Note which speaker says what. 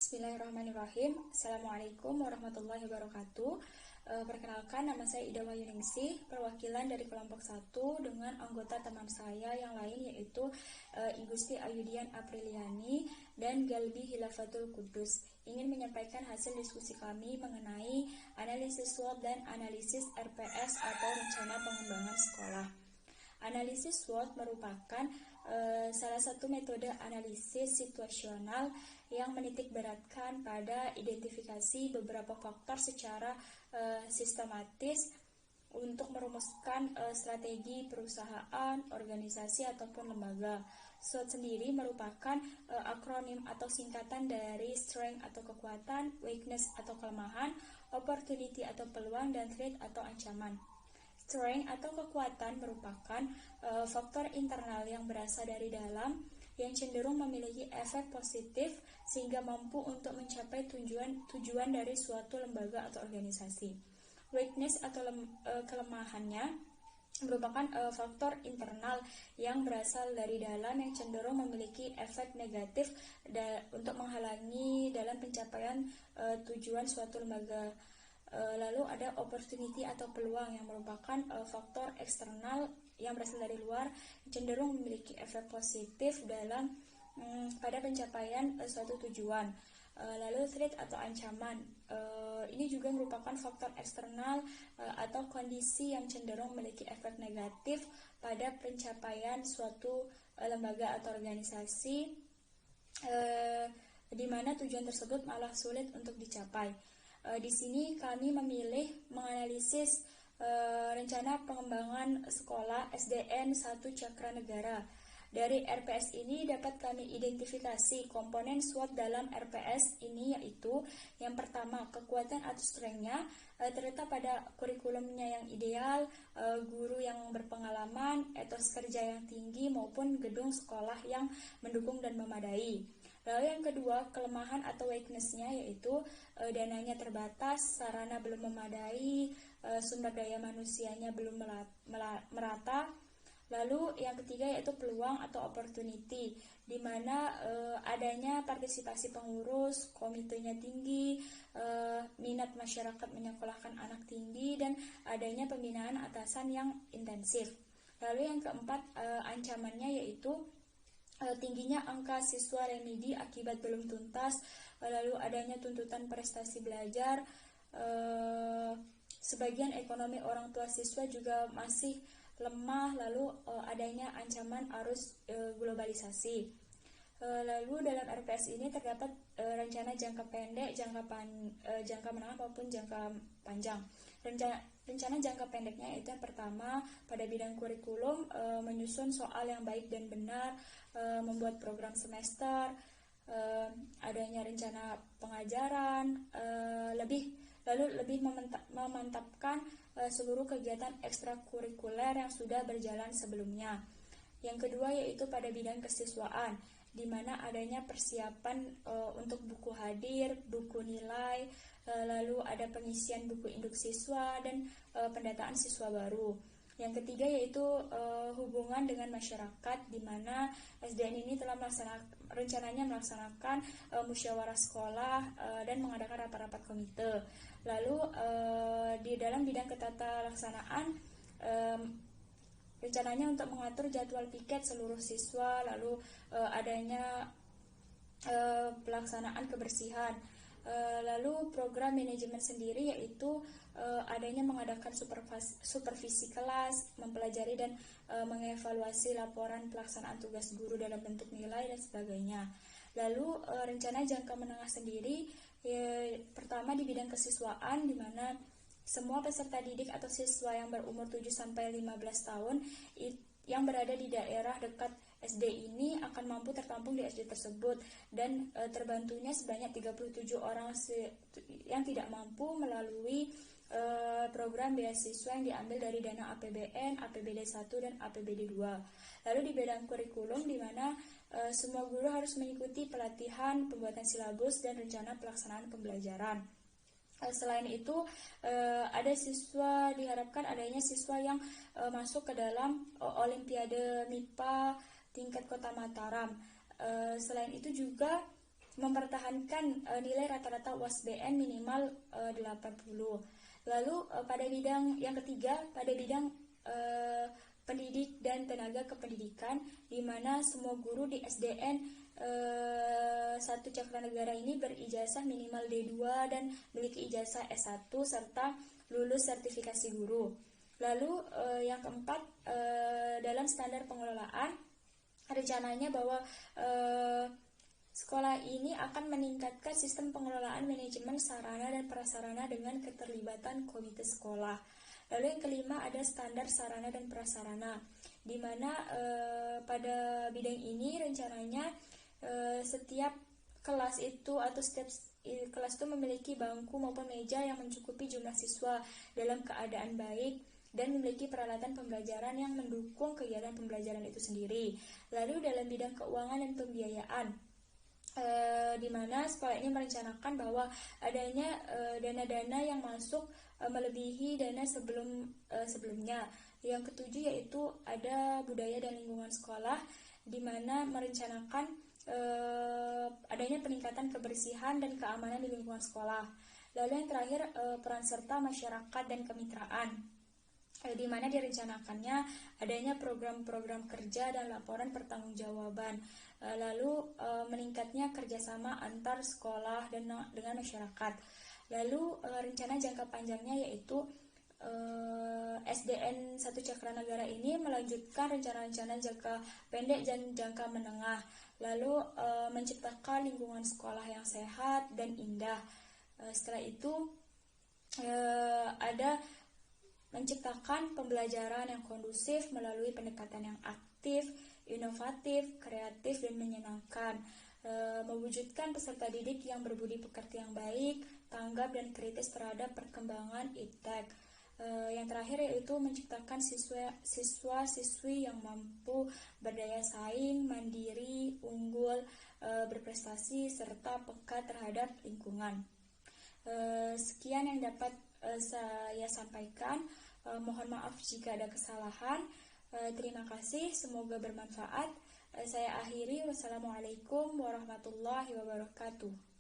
Speaker 1: Bismillahirrahmanirrahim. Assalamualaikum warahmatullahi wabarakatuh. Perkenalkan, nama saya Ida Wayuningsih, perwakilan dari kelompok 1 dengan anggota teman saya yang lain yaitu Igusti Ayudian Apriliani dan Galbi Hilafatul Kudus. Ingin menyampaikan hasil diskusi kami mengenai analisis SWOT dan analisis RPS atau rencana pengembangan sekolah. Analisis SWOT merupakan salah satu metode analisis situasional yang menitikberatkan pada identifikasi beberapa faktor secara sistematis untuk merumuskan strategi perusahaan, organisasi, ataupun lembaga. SWOT sendiri merupakan akronim atau singkatan dari strength atau kekuatan, weakness atau kelemahan, opportunity atau peluang, dan threat atau ancaman. Strength atau kekuatan merupakan faktor internal yang berasal dari dalam yang cenderung memiliki efek positif sehingga mampu untuk mencapai tujuan dari suatu lembaga atau organisasi. Weakness atau kelemahannya merupakan faktor internal yang berasal dari dalam yang cenderung memiliki efek negatif untuk menghalangi dalam pencapaian tujuan suatu lembaga. Lalu ada opportunity atau peluang yang merupakan faktor eksternal yang berasal dari luar cenderung memiliki efek positif dalam pada pencapaian suatu tujuan. Lalu threat atau ancaman ini juga merupakan faktor eksternal atau kondisi yang cenderung memiliki efek negatif pada pencapaian suatu lembaga atau organisasi di mana tujuan tersebut malah sulit untuk dicapai. Di sini kami memilih menganalisis rencana pengembangan sekolah SDN 1 Cakra Negara. Dari RPS ini dapat kami identifikasi komponen SWOT dalam RPS ini, yaitu yang pertama, kekuatan atau strength-nya terletak pada kurikulumnya yang ideal, guru yang berpengalaman, etos kerja yang tinggi, maupun gedung sekolah yang mendukung dan memadai. Lalu yang kedua, kelemahan atau weakness-nya yaitu dananya terbatas, sarana belum memadai, sumber daya manusianya belum merata. Lalu yang ketiga yaitu peluang atau opportunity, di mana adanya partisipasi pengurus, komitenya tinggi, minat masyarakat menyekolahkan anak tinggi, dan adanya pembinaan atasan yang intensif. Lalu yang keempat, ancamannya yaitu tingginya angka siswa remedi akibat belum tuntas, lalu adanya tuntutan prestasi belajar, sebagian ekonomi orang tua siswa juga masih lemah, lalu adanya ancaman arus globalisasi. Lalu dalam RPS ini terdapat rencana jangka pendek, jangka menengah maupun jangka panjang. Rencana jangka pendeknya itu yang pertama pada bidang kurikulum, menyusun soal yang baik dan benar, membuat program semester, adanya rencana pengajaran, lebih memantapkan seluruh kegiatan ekstrakurikuler yang sudah berjalan sebelumnya. Yang kedua yaitu pada bidang kesiswaan, di mana adanya persiapan untuk buku hadir, buku nilai, lalu ada pengisian buku induk siswa dan pendataan siswa baru. Yang ketiga yaitu hubungan dengan masyarakat, di mana SDN ini telah rencananya melaksanakan musyawarah sekolah dan mengadakan rapat-rapat komite. Lalu di dalam bidang ketata laksanaan, rencananya untuk mengatur jadwal piket seluruh siswa, lalu adanya pelaksanaan kebersihan. Lalu program manajemen sendiri yaitu adanya mengadakan supervisi kelas, mempelajari dan mengevaluasi laporan pelaksanaan tugas guru dalam bentuk nilai dan sebagainya. Lalu rencana jangka menengah sendiri pertama di bidang kesiswaan, di mana semua peserta didik atau siswa yang berumur 7-15 tahun yang berada di daerah dekat SD ini akan mampu tertampung di SD tersebut, dan terbantunya sebanyak 37 orang yang tidak mampu melalui program beasiswa yang diambil dari dana APBN, APBD 1 dan APBD 2. Lalu di bidang kurikulum, di mana semua guru harus mengikuti pelatihan, pembuatan silabus, dan rencana pelaksanaan pembelajaran. Selain itu, diharapkan adanya siswa yang masuk ke dalam Olimpiade MIPA tingkat Kota Mataram. Selain itu juga mempertahankan nilai rata-rata UAS-BN minimal 80. Lalu pada bidang yang ketiga, pada bidang pendidik dan tenaga kependidikan, di mana semua guru di SDN 1 Cakranegara ini berijazah minimal D2 dan memiliki ijazah S1 serta lulus sertifikasi guru. Lalu yang keempat, dalam standar pengelolaan, rencananya bahwa sekolah ini akan meningkatkan sistem pengelolaan manajemen sarana dan prasarana dengan keterlibatan komite sekolah. Lalu yang kelima, ada standar sarana dan prasarana, di mana pada bidang ini rencananya setiap kelas itu atau setiap kelas itu memiliki bangku maupun meja yang mencukupi jumlah siswa dalam keadaan baik dan memiliki peralatan pembelajaran yang mendukung kegiatan pembelajaran itu sendiri. Lalu dalam bidang keuangan dan pembiayaan, di mana sekolah ini merencanakan bahwa adanya dana-dana yang masuk melebihi dana sebelumnya. Yang ketujuh yaitu ada budaya dan lingkungan sekolah, di mana merencanakan adanya peningkatan kebersihan dan keamanan di lingkungan sekolah. Lalu yang terakhir, peran serta masyarakat dan kemitraan, di mana direncanakannya adanya program-program kerja dan laporan pertanggungjawaban. Lalu meningkatnya kerjasama antar sekolah dan dengan masyarakat. Lalu rencana jangka panjangnya yaitu SDN 1 Cakranegara ini melanjutkan rencana-rencana jangka pendek dan jangka menengah. Lalu menciptakan lingkungan sekolah yang sehat dan indah. Setelah itu ada menciptakan pembelajaran yang kondusif melalui pendekatan yang aktif, inovatif, kreatif, dan menyenangkan. Mewujudkan peserta didik yang berbudi pekerti yang baik, tanggap dan kritis terhadap perkembangan iptek. Yang terakhir yaitu menciptakan siswa-siswi yang mampu berdaya saing, mandiri, unggul, berprestasi, serta peka terhadap lingkungan. Sekian yang dapat saya sampaikan. Mohon maaf jika ada kesalahan. Terima kasih, semoga bermanfaat. Saya akhiri. Wassalamualaikum warahmatullahi wabarakatuh.